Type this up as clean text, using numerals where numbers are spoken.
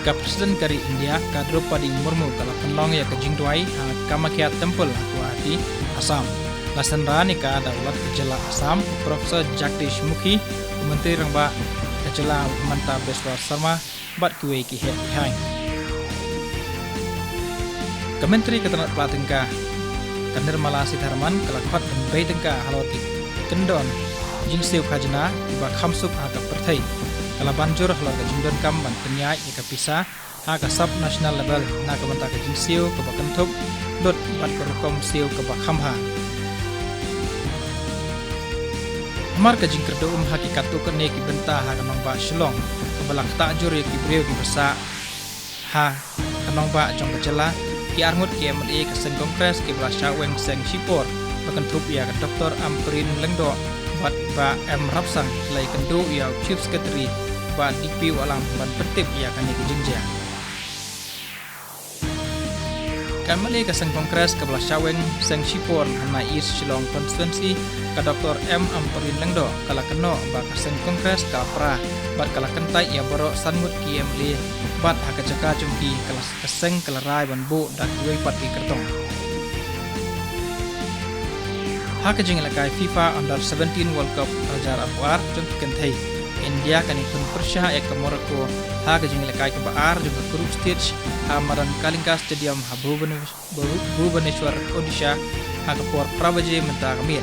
ka Presiden dari India ka Draupadi Murmu kala penlong ya ka Jingdwai Kamakya Temple Guwahati Assam. Lasan rani ka daulat kejala Assam Profesor Jagdish Mukhi Menteri Rangba kejala Manta Beswar Sarma bat kuwe ki het hang. Kementeri Ketenaga Pelatingka Nirmala Sitharaman kalakhat baitengka haloti kendon jingsiu khajna tiba khamsuk aka perthai kala banjur halaga jingdon kam ban penyai ika pisa aka sub national level na ka banta ka jingsiu ka bakanthuk dot bat korukom siu ka bakhamha Amar ka jingkerdo hakikat tu kene ki benta ha kanong ba Shillong kabalak tajur ki breu ki basa ha kanong ba jong kejala ki arngut ki MLA ka seng kongres ki blasha weng seng sipor bakan thup ya ka Dr. Amprin Lengdo bat ba M Rapsang lai kendo ya Chief Secretary ba DP walang ban petip ya kan ki jingja MLA ka seng kongres ka blasha weng seng sipor na East Shillong constituency ka Dr. M Amprin Lengdo kala keno ba ka seng kongres ka pra bat kala kentai ya boro sangut ki MLA bat haka jaka jumki kelas keseng kelarai ban bu dak duai pat ki kertong haka jing lakai FIFA Under 17 World Cup rajar afwar jung kentai India kan ikun persya ek ke Morocco haka jing lakai ke baar jung ke group stage amaran Kalinga Stadium Bhubaneswar Odisha haka por prabaje menta kamir